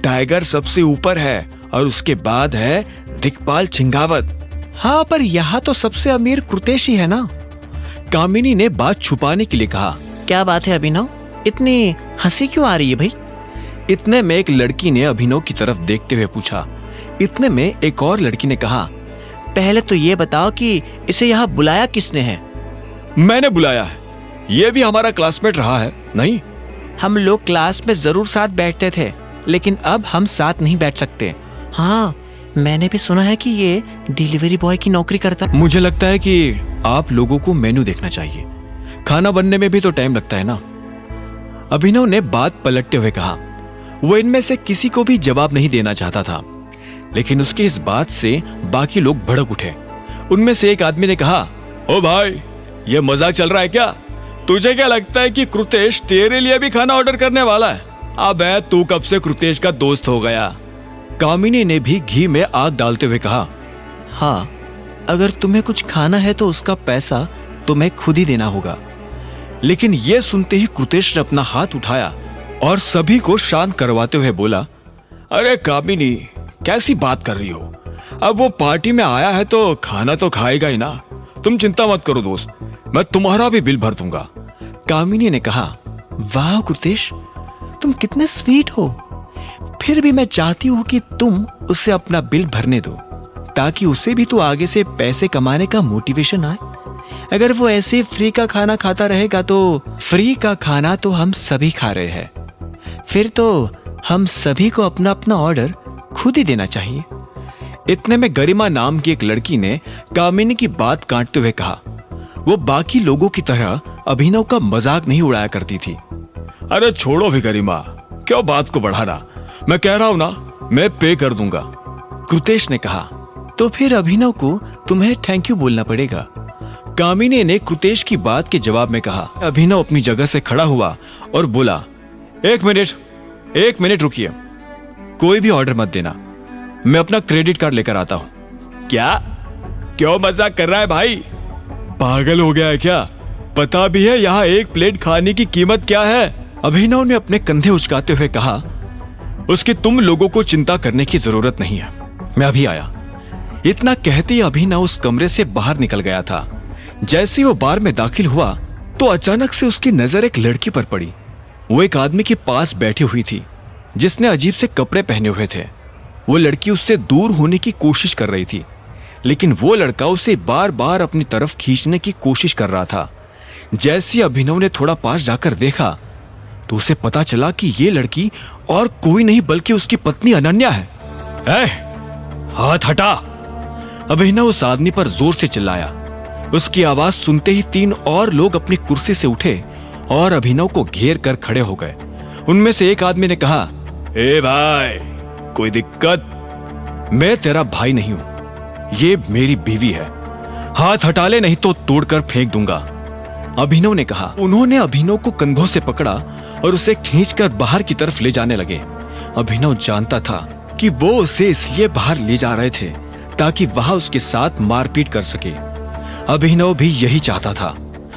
Tiger सबसे ऊपर है और उसके बाद है दिक्पाल छिंगावत। हाँ, पर यहाँ तो सबसे अमीर कृतेश ही है ना। कामिनी ने बात छुपाने के लिए कहा। क्या बात है अभिनव, इतनी हंसी क्यों आ रही है भाई? इतने में एक लड़की ने अभिनव की तरफ देखते हुए पूछा। इतने में एक और लड़की ने कहा, पहले तो ये बताओ कि इसे यहाँ बुलाया किसने है? मैंने बुलाया है, ये भी हमारा क्लासमेट रहा है। नहीं, हम लोग क्लास में जरूर साथ बैठते थे, लेकिन अब हम साथ नहीं बैठ सकते। हाँ, मैंने भी सुना है कि ये डिलीवरी बॉय की नौकरी करता है। मुझे लगता है कि आप लोगों को मेनू देखना चाहिए, खाना बनने में भी तो टाइम लगता है ना। अभिनव ने बात पलटते हुए कहा। वो इनमें से किसी को भी जवाब नहीं देना चाहता था, लेकिन उसकी इस बात से बाकी लोग भड़क उठे। उनमें से एक आदमी ने कहा, ओ भाई, ये मजाक चल रहा है क्या? तुझे क्या लगता है कि कृतेश तेरे लिए भी खाना ऑर्डर करने वाला है? अबे तू कब से कृतेश का दोस्त हो गया? कामिनी ने भी घी में आग डालते हुए कहा। हाँ, अगर तुम्हें कुछ खाना है तो उसका पैसा तुम्हें खुद ही देना होगा। लेकिन यह सुनते ही कृतेश ने अपना हाथ उठाया और सभी को शांत करवाते हुए बोला, अरे कामिनी, कैसी बात कर रही हो? अब वो पार्टी में आया है तो खाना तो खाएगा ही ना। तुम चिंता मत करो दोस्त, मैं तुम्हारा भी बिल भर दूंगा। कामिनी ने कहा। वाह कृतेश, तुम कितने स्वीट हो। फिर भी मैं चाहती हूँ कि तुम उसे अपना बिल भरने दो, ताकि उसे भी तो आगे से पैसे कमाने का मोटिवेशन आए। अगर वो ऐसे फ्री का खाना खाता रहेगा तो फ्री का खाना तो हम सभी खा रहे हैं, फिर तो हम सभी को अपना अपना ऑर्डर खुद ही देना चाहिए। इतने में गरिमा नाम की एक लड़की ने कामिनी की बात काटते हुए कहा। वो बाकी लोगों की तरह अभिनव का मजाक नहीं उड़ाया करती थी। अरे छोड़ो भी गरिमा, क्यों बात को बढ़ाना? मैं कह रहा हूं ना, मैं पे कर दूंगा, कृतेश ने कहा। तो फिर अभिनव को तुम्हें थैंक यू बोलना पड़ेगा, कामिनी ने कृतेश की बात के जवाब में कहा। अभिनव अपनी जगह से खड़ा हुआ और बोला, एक मिनट रुकिए, कोई भी ऑर्डर मत देना, मैं अपना क्रेडिट कार्ड लेकर आता हूं। क्या? क्यों मजाक कर रहा है भाई? पागल हो गया है क्या? पता भी है यहाँ एक प्लेट खाने की कीमत क्या है? अभिनव ने अपने कंधे उचकाते हुए कहा। उसकी तुम लोगों को चिंता करने की जरूरत नहीं है, मैं अभी आया। इतना कहते ही अभिनव उस कमरे से बाहर निकल गया था। जैसे ही वो बार में दाखिल हुआ तो अचानक से उसकी नजर एक लड़की पर पड़ी। वो एक आदमी के पास बैठी हुई थी जिसने अजीब से कपड़े पहने हुए थे। वो लड़की उससे दूर होने की कोशिश कर रही थी, लेकिन वो लड़का उसे बार बार अपनी तरफ खींचने की कोशिश कर रहा था। जैसे अभिनव ने थोड़ा पास जाकर देखा तो उसे पता चला कि ये लड़की और कोई नहीं बल्कि उसकी पत्नी अनन्या है। हाथ हटा! अभिनव उस आदमी पर जोर से चिल्लाया। उसकी आवाज सुनते ही 3 और लोग अपनी कुर्सी से उठे और अभिनव को घेर कर खड़े हो गए। उनमें से एक आदमी ने कहा, ए भाई, कोई दिक्कत? मैं तेरा भाई नहीं हूं, ये मेरी बीवी है, हाथ हटा ले नहीं तो तोड़कर फेंक दूंगा, अभिनव ने कहा। उन्होंने अभिनव को कंधों से पकड़ा और उसे खींचकर बाहर की तरफ ले जाने लगे। अभिनव जानता था कि वो उसे इसलिए बाहर ले जा रहे थे ताकि वह उसके साथ मारपीट कर सके। अभिनव भी यही चाहता था।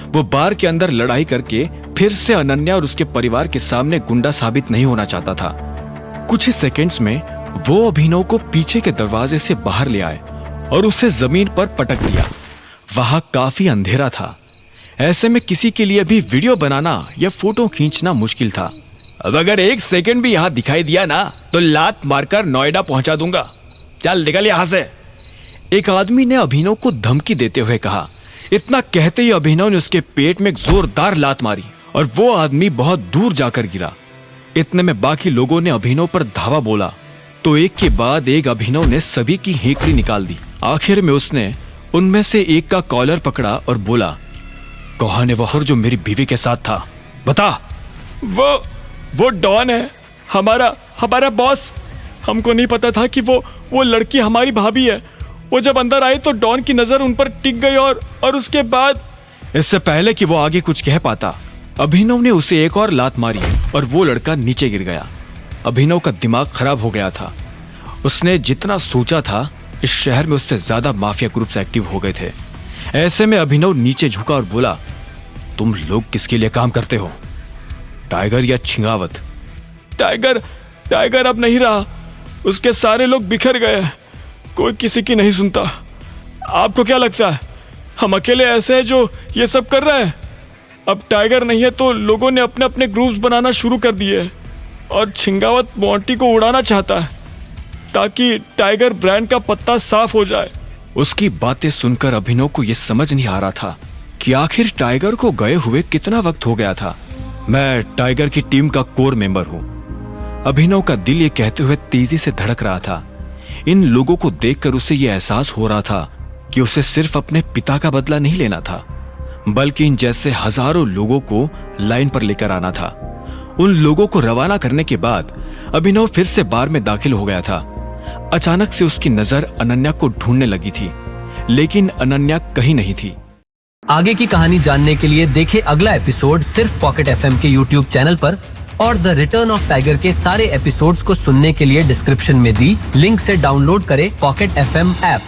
वो बार के अंदर लड़ाई करके फिर से अनन्या और उसके परिवार के सामने गुंडा साबित नहीं होना चाहता था। कुछ ही सेकंड्स में वो अभिनव को पीछे के दरवाजे से बाहर ले आए और उसे जमीन पर पटक दिया। वहां काफी अंधेरा था, ऐसे में किसी के लिए भी वीडियो बनाना या फोटो खींचना मुश्किल था। अब अगर 1 सेकंड भी यहां दिखाई दिया ना तो लात मारकर नोएडा पहुंचा दूंगा, चल निकल यहां से, एक आदमी ने अभिनव को धमकी देते हुए कहा। इतना कहते ही अभिनव ने उसके पेट में एक जोरदार लात मारी और वो आदमी बहुत दूर जाकर गिरा। इतने में बाकी लोगों ने अभिनव पर धावा बोला तो एक के बाद एक अभिनव ने सभी की हेकड़ी निकाल दी। आखिर में उसने उनमें से एक का कॉलर पकड़ा और बोला, कौन है वह जो मेरी बीवी के साथ था? बता। वो डॉन है, हमारा बॉस। हमको नहीं पता था कि वो लड़की हमारी भाभी है। वो जब अंदर आई तो डॉन की नजर उन पर टिक गई और उसके बाद, इससे पहले कि वो आगे कुछ कह पाता, अभिनव ने उसे एक और लात मारी और वो लड़का नीचे गिर गया। अभिनव का दिमाग खराब हो गया था। उसने जितना सोचा था इस शहर में उससे ज्यादा माफिया ग्रुप्स एक्टिव हो गए थे। ऐसे में अभिनव नीचे झुका और बोला, तुम लोग किसके लिए काम करते हो, टाइगर या छिंगावत? टाइगर अब नहीं रहा, उसके सारे लोग बिखर गए, कोई किसी की नहीं सुनता। आपको क्या लगता है हम अकेले ऐसे हैं जो ये सब कर रहे हैं? अब टाइगर नहीं है तो लोगों ने अपने अपने ग्रुप्स बनाना शुरू कर दिए और छिंगावत मोंटी को उड़ाना चाहता है ताकि टाइगर ब्रांड का पत्ता साफ हो जाए। उसकी बातें सुनकर अभिनव को यह समझ नहीं आ रहा था कि आखिर टाइगर को गए हुए कितना वक्त हो गया था। मैं टाइगर की टीम का कोर मेंबर हूं। अभिनव का दिल ये कहते हुए तेजी से धड़क रहा था। इन लोगों को देखकर उसे यह एहसास हो रहा था कि उसे सिर्फ अपने पिता का बदला नहीं लेना था, बल्कि इन जैसे हजारों लोगों को लाइन पर लेकर आना था। उन लोगों को रवाना करने के बाद अभिनव फिर से बार में दाखिल हो गया था। अचानक से उसकी नजर अनन्या को ढूंढने लगी थी, लेकिन अनन्या कहीं नहीं थी। आगे की कहानी जानने के लिए देखें अगला एपिसोड सिर्फ पॉकेट एफएम के यूट्यूब चैनल पर, और द रिटर्न ऑफ टाइगर के सारे एपिसोड्स को सुनने के लिए डिस्क्रिप्शन में दी लिंक से डाउनलोड करें पॉकेट एफएम ऐप।